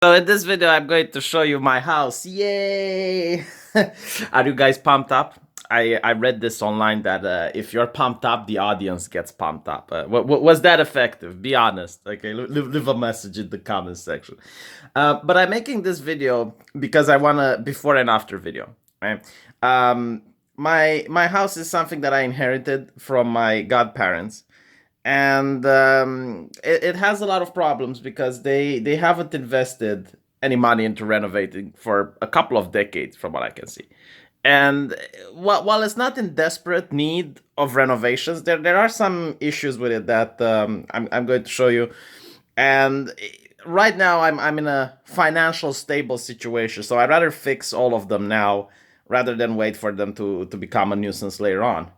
So in this video, I'm going to show you my house. Yay! Are you guys pumped up? I read this online that if you're pumped up, the audience gets pumped up. Was that effective? Be honest. Okay, leave a message in the comments section. But I'm making this video because I want a before and after video. Right? My house is something that I inherited from my godparents, and it has a lot of problems because they haven't invested any money into renovating for a couple of decades, from what I can see. And while it's not in desperate need of renovations, there are some issues with it that I'm going to show you. And right now I'm in a financial stable situation, so I'd rather fix all of them now rather than wait for them to become a nuisance later on.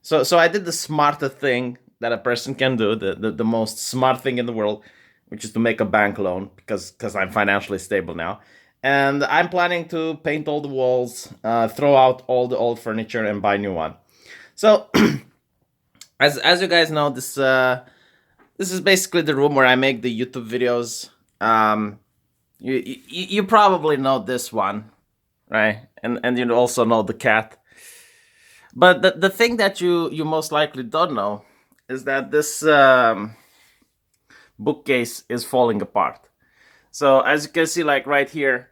So I did the smartest thing that a person can do, the most smart thing in the world, which is to make a bank loan because I'm financially stable now. And I'm planning to paint all the walls, throw out all the old furniture, and buy new one. So, as you guys know, this is basically the room where I make the YouTube videos. You probably know this one, right? And you also know the cat. But the thing that you most likely don't know is that this bookcase is falling apart. So as you can see, like right here,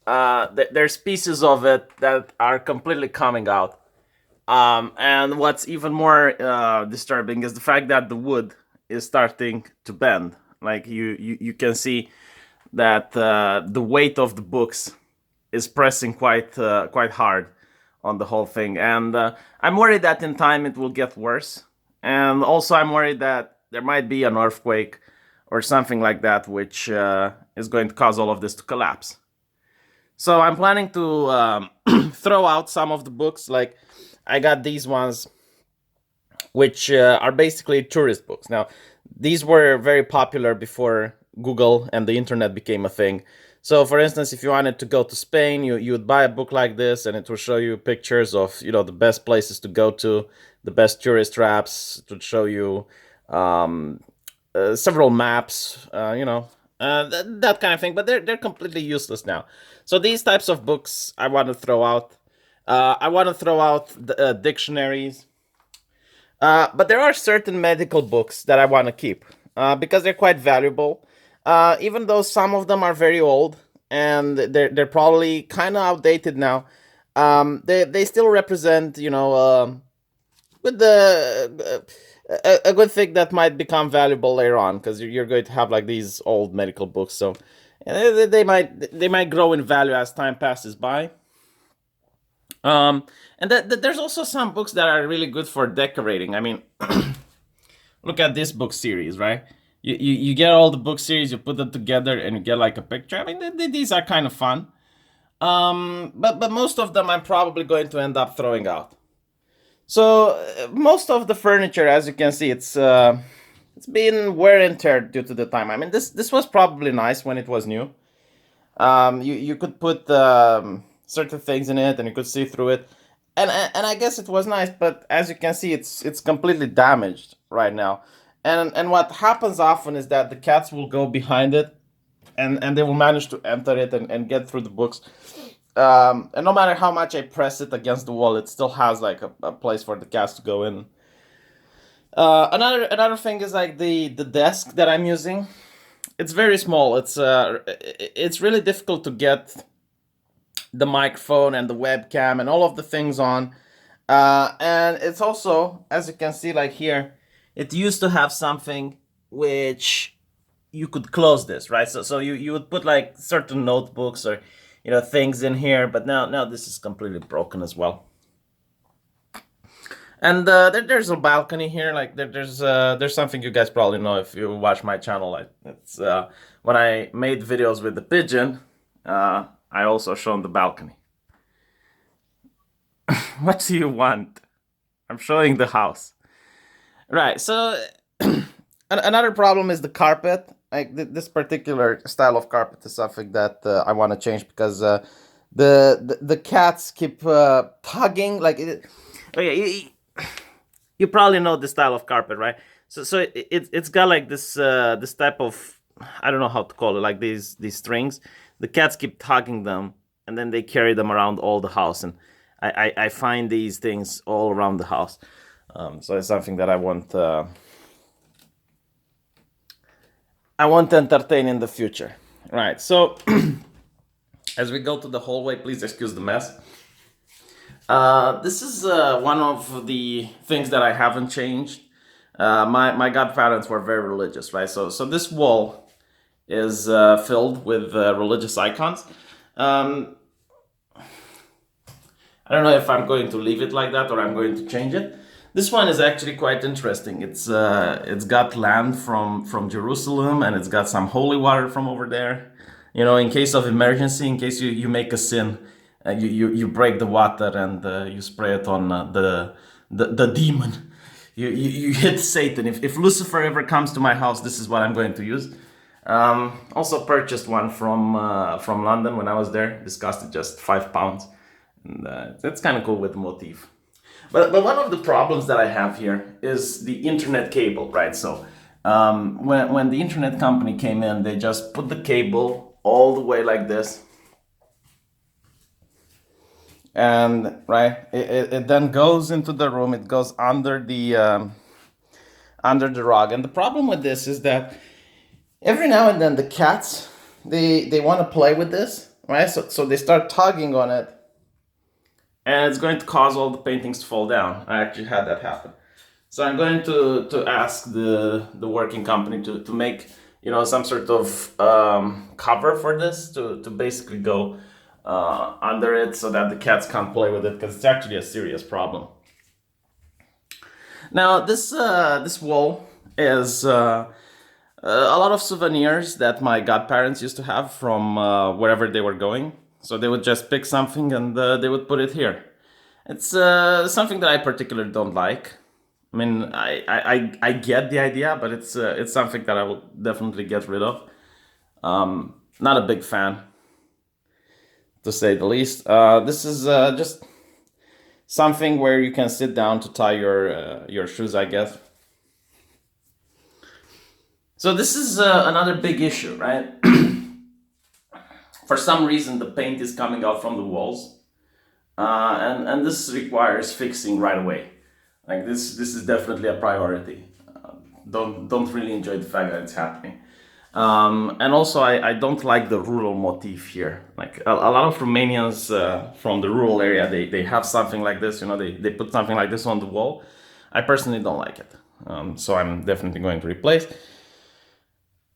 there's pieces of it that are completely coming out. And what's even more disturbing is the fact that the wood is starting to bend. Like you can see that the weight of the books is pressing quite hard on the whole thing, and I'm worried that in time it will get worse. And also I'm worried that there might be an earthquake or something like that, which is going to cause all of this to collapse. So I'm planning to throw out some of the books. Like I got these ones, which are basically tourist books. Now, these were very popular before Google and the internet became a thing. So, for instance, if you wanted to go to Spain, you would buy a book like this, and it will show you pictures of the best places to go to, the best tourist traps. It would show you several maps, that kind of thing. But they're completely useless now. So these types of books I want to throw out. I want to throw out the, dictionaries. But there are certain medical books that I want to keep because they're quite valuable. Even though some of them are very old and they're probably kind of outdated now, they still represent with the a good thing that might become valuable later on, because you're going to have like these old medical books. So they might grow in value as time passes by. And there's also some books that are really good for decorating. I mean, look at this book series, right? You get all the book series, you put them together, and you get like a picture. I mean, these are kind of fun. But most of them I'm probably going to end up throwing out. So most of the furniture, as you can see, it's been wear and tear due to the time. I mean, this was probably nice when it was new. You could put certain things in it, and you could see through it, and I guess it was nice. But as you can see, it's completely damaged right now. And what happens often is that the cats will go behind it, and they will manage to enter it and get through the books. And no matter how much I press it against the wall, it still has like a place for the cats to go in. Another thing is like the desk that I'm using. It's very small. It's really difficult to get the microphone and the webcam and all of the things on. And it's also, as you can see, like here, it used to have something which you could close this, right? So you would put like certain notebooks or things in here, but now this is completely broken as well. And there's a balcony here. Like there's something you guys probably know if you watch my channel. Like it's when I made videos with the pigeon, I also shown the balcony. What do you want? I'm showing the house. Right. So another problem is the carpet. Like this particular style of carpet is something that I want to change because the cats keep tugging. Like okay, you probably know this style of carpet, right? So it's got like this type of I don't know how to call it, like these strings. The cats keep tugging them, and then they carry them around all the house, and I find these things all around the house. So it's something that I want to entertain in the future. Right. So as we go to the hallway, please excuse the mess. This is one of the things that I haven't changed. My godparents were very religious, right? So this wall is filled with religious icons. I don't know if I'm going to leave it like that or I'm going to change it. This one is actually quite interesting. It's got land from Jerusalem, and it's got some holy water from over there. You know, in case of emergency, in case you make a sin, you break the water and you spray it on the demon. You hit Satan. If Lucifer ever comes to my house, this is what I'm going to use. Also purchased one from London when I was there. This costed just £5. And that's kind of cool with the motif. But one of the problems that I have here is the internet cable, right? So when the internet company came in, they just put the cable all the way like this. And right, it then goes into the room. It goes under the rug. And the problem with this is that every now and then the cats, they want to play with this, right? So they start tugging on it, and it's going to cause all the paintings to fall down. I actually had that happen. So I'm going to ask the working company to make, you know, some sort of cover for this to basically go under it so that the cats can't play with it, because it's actually a serious problem. Now this wall is a lot of souvenirs that my godparents used to have from wherever they were going. So they would just pick something and they would put it here. It's something that I particularly don't like. I mean, I get the idea, but it's something that I will definitely get rid of. Not a big fan, to say the least. This is just something where you can sit down to tie your shoes, I guess. So this is another big issue, right? For some reason, the paint is coming out from the walls, and this requires fixing right away. Like this is definitely a priority. Don't really enjoy the fact that it's happening. And also, I don't like the rural motif here. Like a lot of Romanians from the rural area, they have something like this. You know, they put something like this on the wall. I personally don't like it. So I'm definitely going to replace.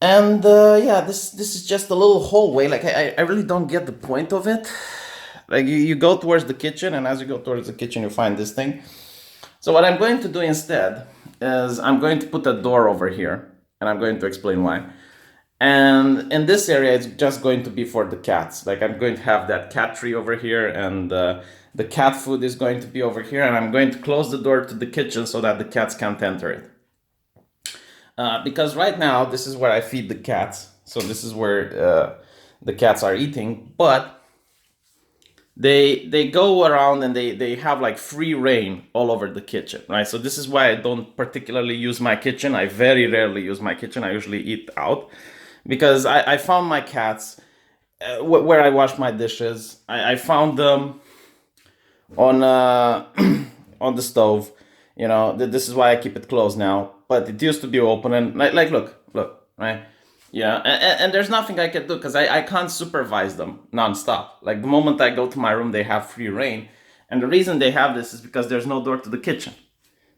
And yeah, this is just a little hallway. Like I really don't get the point of it. Like you go towards the kitchen, and as you go towards the kitchen, you find this thing. So what I'm going to do instead is I'm going to put a door over here, and I'm going to explain why. And in this area, it's just going to be for the cats. Like I'm going to have that cat tree over here, and the cat food is going to be over here, and I'm going to close the door to the kitchen so that the cats can't enter it. Because right now, this is where I feed the cats. So this is where the cats are eating, but they go around and they have like free reign all over the kitchen, right? So this is why I don't particularly use my kitchen. I very rarely use my kitchen. I usually eat out, because I found my cats where I wash my dishes. I found them on on the stove. You know, this is why I keep it closed now. But it used to be open, and like look, right? Yeah, and there's nothing I can do because I can't supervise them nonstop. Like the moment I go to my room, they have free reign, and the reason they have this is because there's no door to the kitchen.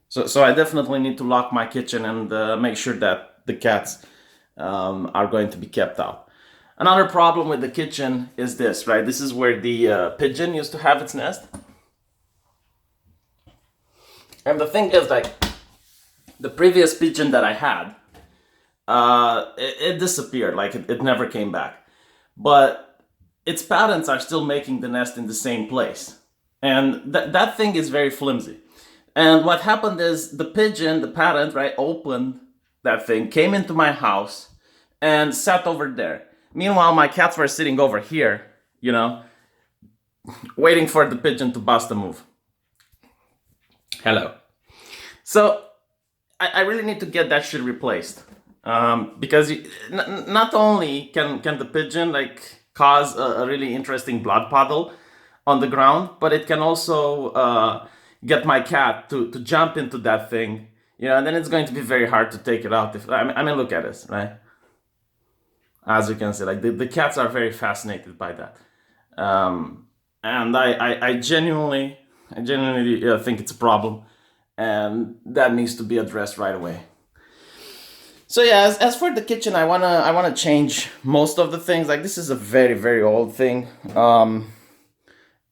So I definitely need to lock my kitchen and make sure that the cats are going to be kept out. Another problem with the kitchen is this, right? This is where the pigeon used to have its nest. And the thing is, like, the previous pigeon that I had, it disappeared. Like, it never came back. But its parents are still making the nest in the same place. And that thing is very flimsy. And what happened is the pigeon, the parent, right, opened that thing, came into my house, and sat over there. Meanwhile, my cats were sitting over here, you know, waiting for the pigeon to bust a move. Hello. So I really need to get that shit replaced. because not only can the pigeon like cause a really interesting blood puddle on the ground, but it can also get my cat to jump into that thing, and then it's going to be very hard to take it out. If I mean, look at this, right? As you can see, like the cats are very fascinated by that, and I genuinely think it's a problem, and that needs to be addressed right away. So yeah, as for the kitchen, I wanna change most of the things. Like this is a very very old thing,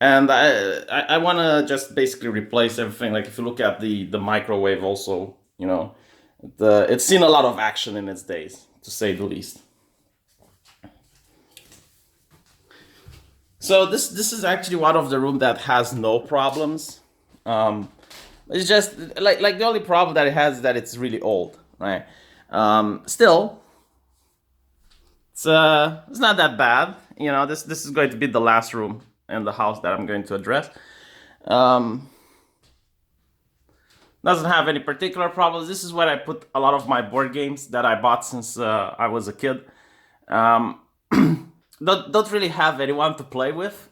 and I wanna just basically replace everything. Like if you look at the microwave, also, it's seen a lot of action in its days, to say the least. So this is actually one of the room that has no problems. Um, it's just like the only problem that it has is that it's really old, right? Still, it's not that bad. This is going to be the last room in the house that I'm going to address. Um, doesn't have any particular problems. This is where I put a lot of my board games that I bought since I was a kid. Um, don't really have anyone to play with,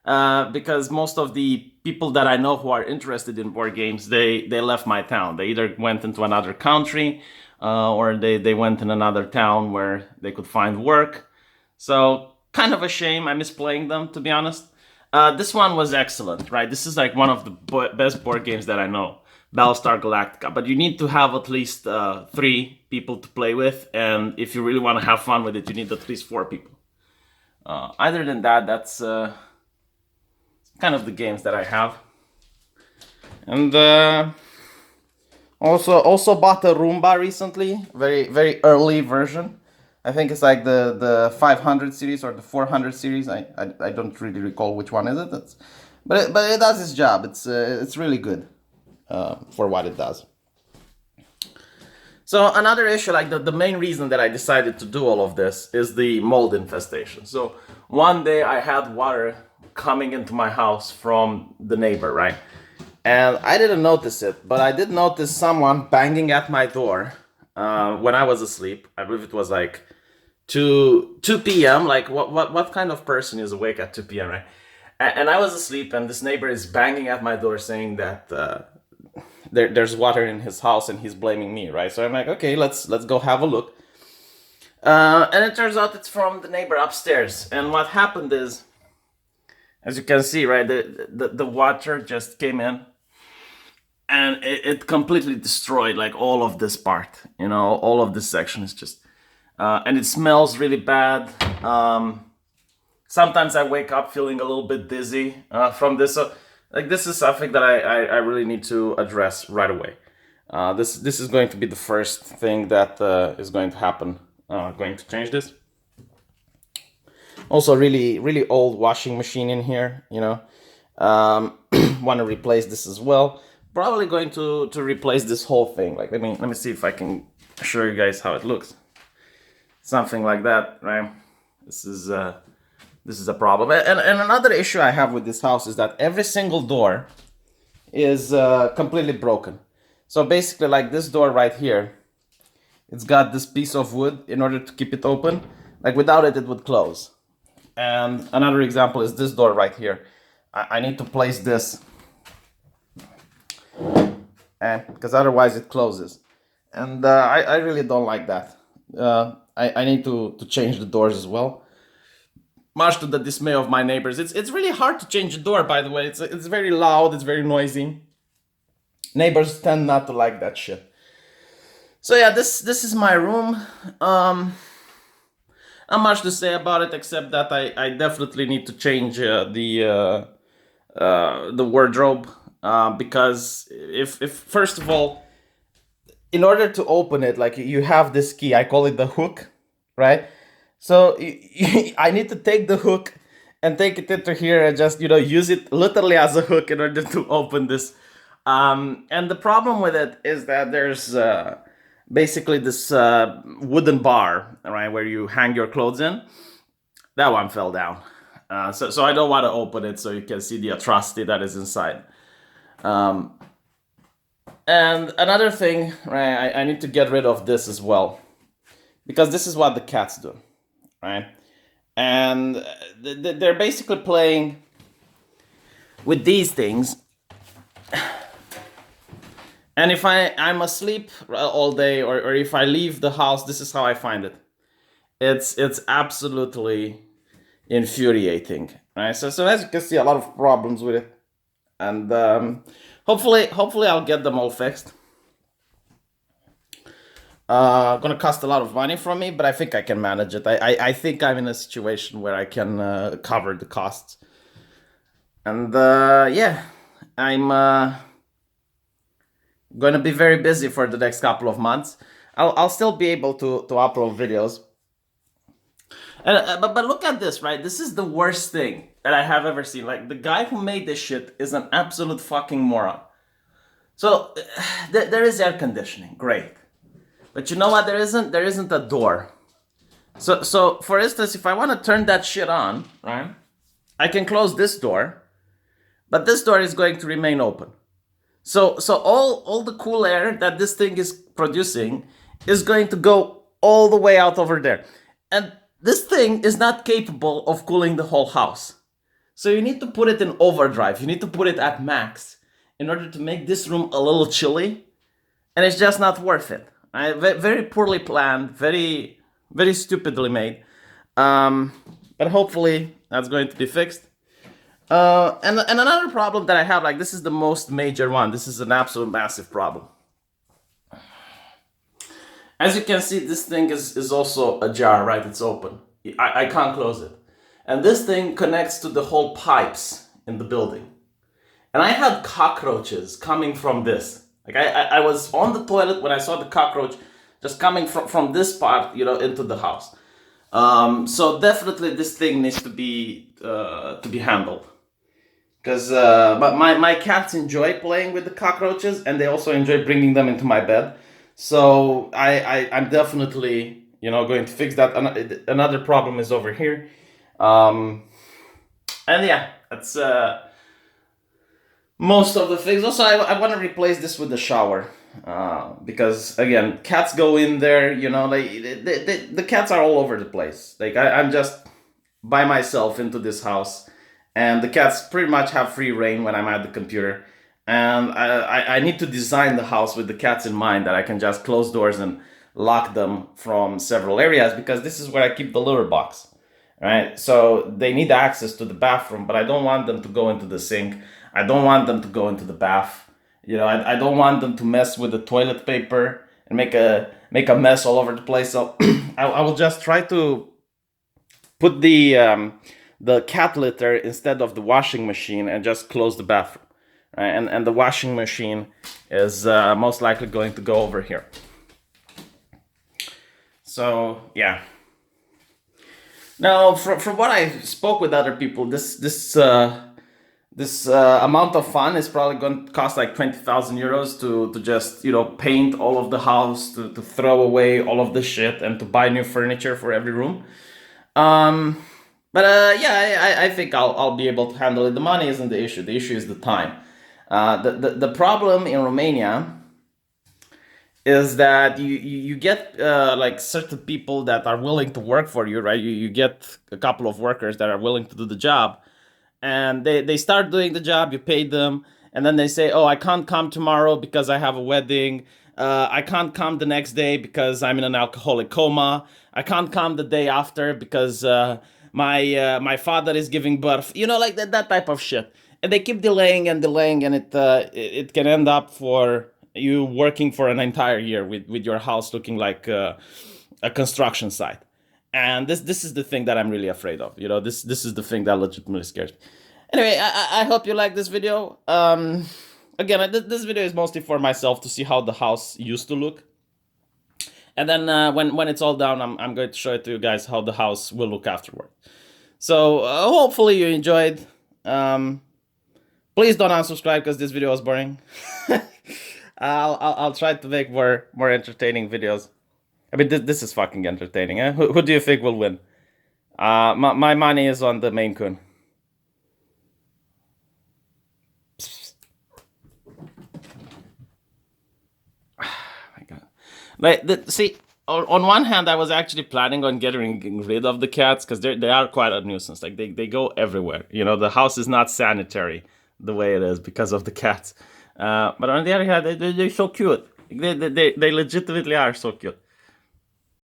because most of the people that I know who are interested in board games, they left my town. They either went into another country, or they went in another town where they could find work. So kind of a shame. I miss playing them, to be honest. This one was excellent, right? This is like one of the best board games that I know, Battlestar Galactica. But you need to have at least 3 people to play with, and if you really want to have fun with it, you need at least 4 people. Other than that, that's kind of the games that I have. And also bought a Roomba recently, very very early version. I think it's like the 500 series or the 400 series. I don't really recall which one is it. But it does its job. It's really good for what it does. So another issue, like the main reason that I decided to do all of this is the mold infestation. So one day I had water coming into my house from the neighbor, right? And I didn't notice it, but I did notice someone banging at my door when I was asleep. I believe it was like 2 p.m. Like what kind of person is awake at 2 p.m., right? And I was asleep, and this neighbor is banging at my door saying that there's water in his house and he's blaming me, right? So I'm like, okay, let's go have a look. And it turns out it's from the neighbor upstairs. And what happened is, as you can see, right, the water just came in, and it completely destroyed like all of this part. All of this section is just, and it smells really bad. Sometimes I wake up feeling a little bit dizzy from this. So like this is something that I really need to address right away. This is going to be the first thing that is going to happen. Going to change this. Also, really really old washing machine in here. Want to replace this as well. Probably going to replace this whole thing. Like let me see if I can show you guys how it looks. Something like that, right? This is a problem. And another issue I have with this house is that every single door is completely broken. So basically, like this door right here, it's got this piece of wood in order to keep it open. Like without it, it would close. And another example is this door right here. I need to place this, because otherwise it closes. And I really don't like that. I need to change the doors as well. Much to the dismay of my neighbors. It's really hard to change a door, by the way. It's very loud, it's very noisy. Neighbors tend not to like that shit. So yeah, this is my room. Not much to say about it except that I definitely need to change the wardrobe, because if first of all, in order to open it, like you have this key. I call it the hook, right? So I need to take the hook and take it into here and just use it literally as a hook in order to open this. And the problem with it is that there's basically this wooden bar, right, where you hang your clothes in. That one fell down. So I don't want to open it so you can see the atrocity that is inside. And another thing, right, I need to get rid of this as well. because this is what the cats do, right? And they're basically playing with these things. And if I'm asleep all day, or if I leave the house, this is how I find it. It's absolutely infuriating, right? So as you can see, a lot of problems with it, and hopefully I'll get them all fixed. Gonna cost a lot of money from me, but I think I can manage it. I think I'm in a situation where I can cover the costs, and yeah, I'm gonna be very busy for the next couple of months. I'll still be able to upload videos. But look at this, right? This is the worst thing that I have ever seen. Like, the guy who made this shit is an absolute fucking moron. So there is air conditioning, great, but you know what? There isn't a door. So for instance, if I want to turn that shit on, right, I can close this door, but this door is going to remain open. So all the cool air that this thing is producing is going to go all the way out over there. And this thing is not capable of cooling the whole house. So you need to put it in overdrive. You need to put it at max in order to make this room a little chilly. And it's just not worth it. Very poorly planned, very, very stupidly made. But hopefully that's going to be fixed. And another problem that I have, like, this is the most major one. This is an absolute massive problem. As you can see, this thing is also ajar, right? It's open. I can't close it. And this thing connects to the whole pipes in the building. And I had cockroaches coming from this. Like, I was on the toilet when I saw the cockroach just coming from this part, into the house. So definitely this thing needs to be handled. Because my cats enjoy playing with the cockroaches, and they also enjoy bringing them into my bed. So I'm definitely going to fix that. Another problem is over here, and yeah, that's most of the things. Also, I want to replace this with the shower, because again, cats go in there. The cats are all over the place. Like, I'm just by myself into this house. And the cats pretty much have free reign when I'm at the computer. And I need to design the house with the cats in mind, that I can just close doors and lock them from several areas, because this is where I keep the litter box, right? So they need access to the bathroom, but I don't want them to go into the sink. I don't want them to go into the bath. I don't want them to mess with the toilet paper and make a mess all over the place. So I will just try to put the cat litter instead of the washing machine and just close the bathroom, right? And the washing machine is most likely going to go over here. So yeah. Now, from what I spoke with other people, this amount of fun is probably going to cost like 20,000 euros to just paint all of the house, to throw away all of the shit, and to buy new furniture for every room. But yeah, I think I'll be able to handle it. The money isn't the issue. The issue is the time. The problem in Romania is that you get like certain people that are willing to work for you, right? You get a couple of workers that are willing to do the job, and they start doing the job. You pay them, and then they say, "Oh, I can't come tomorrow because I have a wedding. I can't come the next day because I'm in an alcoholic coma. I can't come the day after because my father is giving birth." Like that type of shit. And they keep delaying and delaying, and it can end up for you working for an entire year with your house looking like a construction site. And this is the thing that I'm really afraid of. This is the thing that legitimately scares me. Anyway, I hope you like this video. Again, this video is mostly for myself to see how the house used to look. And then when it's all done, I'm going to show it to you guys how the house will look afterward. So hopefully you enjoyed. Please don't unsubscribe because this video was boring. I'll try to make more entertaining videos. I mean, this is fucking entertaining. Eh? Who do you think will win? My money is on the Maine Coon. My God. See, on one hand, I was actually planning on getting rid of the cats because they are quite a nuisance. Like they go everywhere. You know, the house is not sanitary the way it is because of the cats. But on the other hand, they're so cute. They legitimately are so cute.